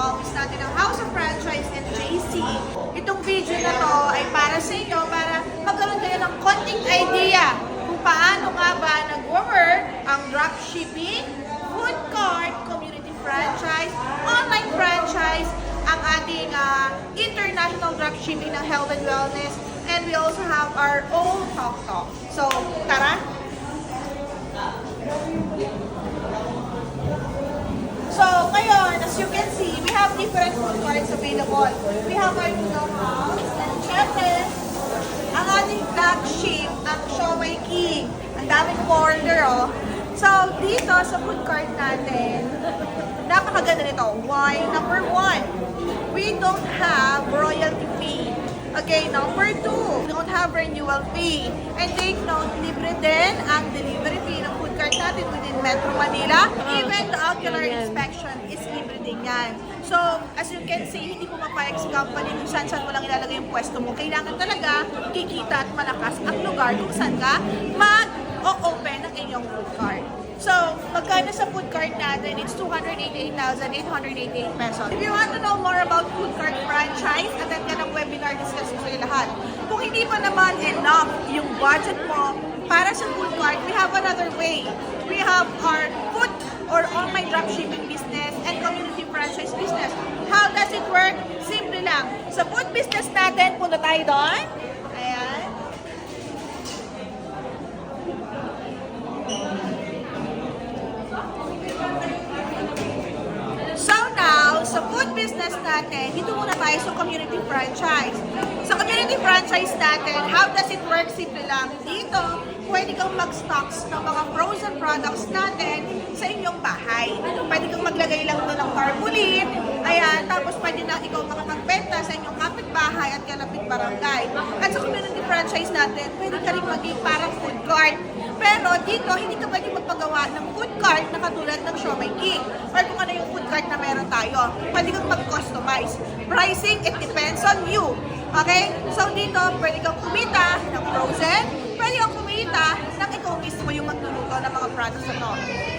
always natin ang House of Franchise and JC. Itong video na to ay para sa inyo, para magkaroon kayo ng konting idea kung paano nga ba nag-work ang dropshipping, food cart, community franchise, online franchise, ang ating international dropshipping ng health and wellness, and we also have our own talk. So, tara! So, ngayon, as you can see, we have different food carts available. We have our noodle house, and syempre, ang ating flagship, ang Siomai King. Ang daming order, oh. So, dito sa food cart natin, napakaganda nito. Why? Number one, we don't have royalty fee. Okay, number two, we don't have renewal fee. And take note, libre din ang delivery fee ng food cart natin within Metro Manila. Even the ocular inspection is libre din yan. So, as you can see, hindi pumapayag sa company kung saan mo lang ilalagay yung pwesto mo. Kailangan talaga kikita at malakas ang lugar kung saan ka mag-open ang inyong food cart. So, magkano sa food cart natin? It's 288,888 pesos. If you want to know more about food cart franchise, attend ka ng webinar discussing sa lahat. Kung hindi pa naman enough yung budget mo para sa food cart, we have another way. We have our food or online dropshipping business and community franchise business. How does it work? Simple lang. Sa food business natin, punta tayo doon. Ayan. So now, sa food business natin, dito muna tayo sa community franchise. Sa community franchise natin, how does it work? Simple lang. Dito, pwede kang mag-stocks ng mga frozen products natin sa inyong bahay. Pwede kang maglagay lang doon ng tarpaulin. Ayan, tapos pwede na ikaw makapagbenta sa inyong kapitbahay at kalapit barangay. At sa community franchise natin, pwede ka rin maging parang food cart. Pero dito, hindi ka pwede magpagawa ng food cart na katulad ng Siomai King or kung ano yung food cart na meron tayo. Pwede kang mag-customize. Pricing, it depends on you. Okay? So dito, pwede kang kumita ng frozen, pwede kang kumita ng ikaw mismo yung magluluto ng mga products na to.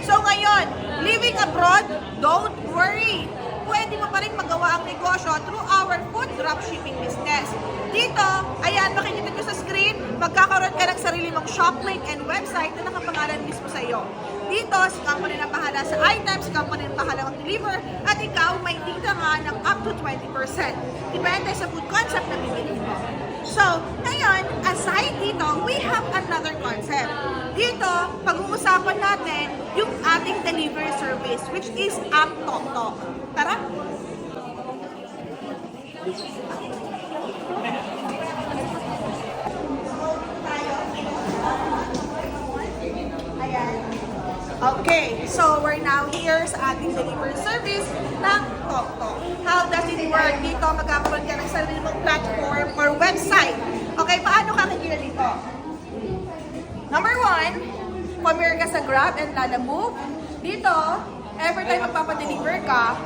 So ngayon, living abroad, don't worry. Pwede mo pa rin magawa ang negosyo through our food dropshipping business. Dito, ayan, makikita nyo sa screen, magkakaroon ka ng sarili mong shop link and website na nakapangalan mismo sa iyo. Dito, si company na bahala sa items, si company na bahala mag-deliver, at ikaw may tita nga ng up to 20%. Depende sa food concept na bibili mo. So, ngayon, aside dito, we have another concept. Dito, pag-uusapan natin yung ating delivery service, which is App Tok. Tara! Okay, so we're now here sa ating delivery service ng Tok. How does it work? Dito, magkakaroon ka ng sarili mong platform or website. Okay, paano ka kikita dito? Number one, familiar ka sa Grab and Lalamove. Dito, every time magpapadeliver ka,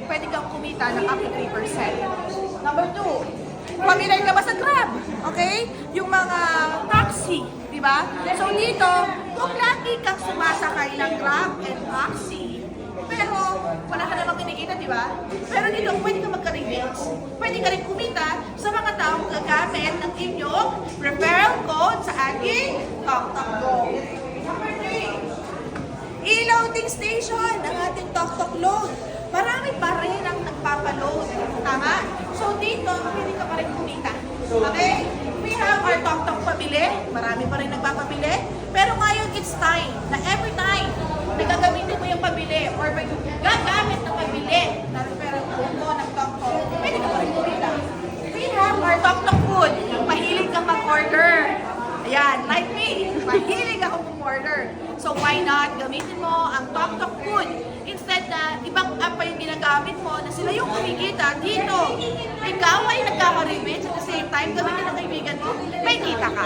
pwede kang kumita ng up to 3%. Number two, familiar ka ba sa Grab? Okay? Yung mga taxi, di ba? So dito, kung lagi kang sumasakay ng Grab and taxi, pero wala ka namang kinikita, di ba? Pero dito, pwede ka magka-rebates. Pwede ka rin kumita sa mga taong gagamit ng inyong referral code sa ating Tok Go. Number three, e-loading station ng ating Tok Load. Marami pa rin ang nagpapaload. Tama? So dito, pwede ka pa rin kumita. Okay? We have our Tok pabili. Marami pa rin nagpapabili. Pero ngayon, it's time na every time na gagamitin mo yung pabili or may gagamit ng pabili na referral code mo ng Tok, pwede ka pa rin kumita. We have our Tok food. Mahilig kang mag-order. Ayan, like me. Mahilig akong mag-order. So why not gamitin mo ang Tok food? Instead na ibang app pa yung ginagamit mo na sila yung kumikita dito. Ikaw ay nagkaka-rebate at the same time gamitin ng kaibigan mo, may kita ka.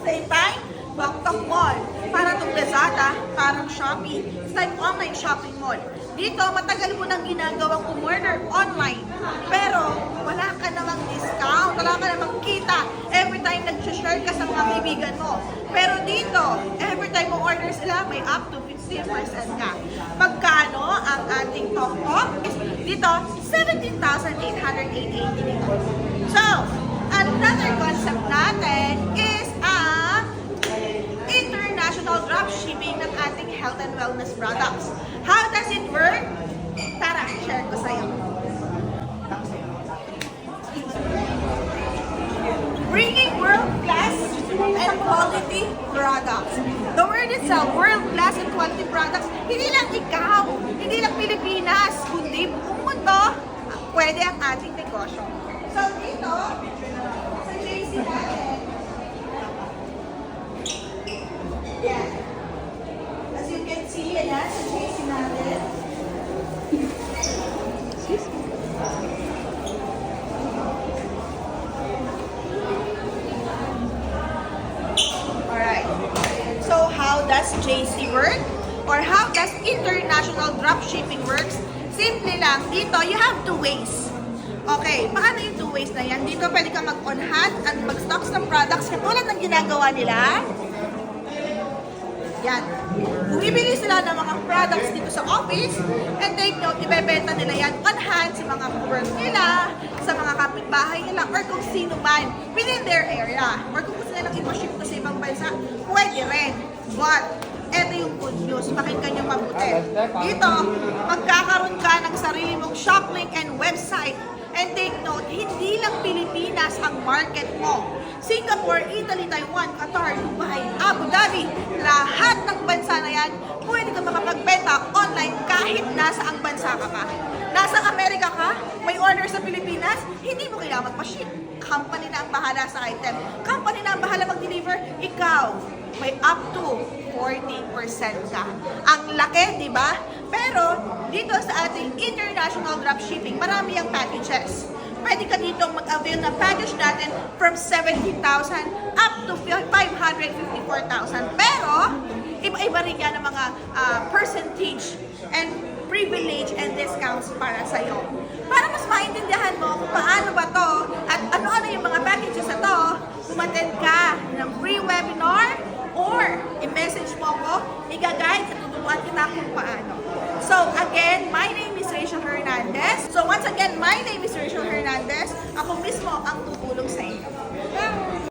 Same time, Tok Mall. Para itong Lazada, parang Shopee. It's like online shopping mall. Dito, matagal mo nang ginagawang umorder online. Pero, wala ka namang discount, wala ka namang kita every time nag-share ka sa mga kaibigan mo. Pero dito, every time mo order sila, may up to 50% ka. Magkano ang ating Tok? Dito, 17,888 dito. So, another concept natin is international dropshipping ng ating health and wellness products. How does it work? Tara, share ko sa'yo. Bringing world-class and quality products. The word itself, world-class and quality products, hindi lang ikaw, hindi lang Pilipinas, kundi buong mundo, pwede ang ating negosyo. So dito, sa JC natin, yan. As you can see, yan sa JC natin. Alright. So how does JC work? Or how does international dropshipping works? Simple lang. Dito, you have two ways. Okay, paano yung two ways na yan? Dito pwede ka mag-on hand at mag-stocks ng products katulad ng ginagawa nila. Yan. Bumibili sila ng mga products dito sa office and take note, ibebenta nila yan on hand sa mga work nila, sa mga kapitbahay nila, or kung sino man within their area. Or kung gusto nilang i-ship to sa ibang bansa, pwede rin. But, eto yung good news. Pakinggan nyo mabuti. Dito, magkakaroon ka ng sarili mong shop link and website. And take note, hindi lang Pilipinas ang market mo. Singapore, Italy, Taiwan, Qatar, Dubai, Abu Dhabi, lahat ng bansa na yan, pwede ka makapagbenta online kahit nasa ang bansa ka pa. Nasa Amerika ka, may order sa Pilipinas, hindi mo kailangan magpa-ship. Company na ang bahala sa item. Company na ang bahala mag-deliver. Ikaw, may up to 40% ka. Ang laki, di ba? Pero, dito sa ating international dropshipping, marami ang packages. Pwede ka dito mag-avail ng package natin from 70,000 up to 554,000. Pero, iba-iba rin yan ang mga percentage and privilege and discounts para sa'yo. Para mas maintindihan mo kung paano ba to at ano-ano yung mga packages na to, umattend ka ng free webinar or i-message mo ko, i-guide at tuturuan kita kung paano. So again, my name is Rachel Hernandez. So once again, my name is Rachel Hernandez. Ako mismo ang tutulong sa inyo.